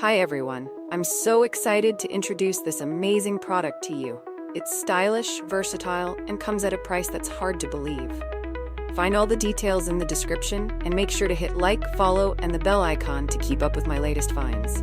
Hi everyone, I'm so excited to introduce this amazing product to you. It's stylish, versatile, and comes at a price that's hard to believe. Find all the details in the description and make sure to hit like, follow, and the bell icon to keep up with my latest finds.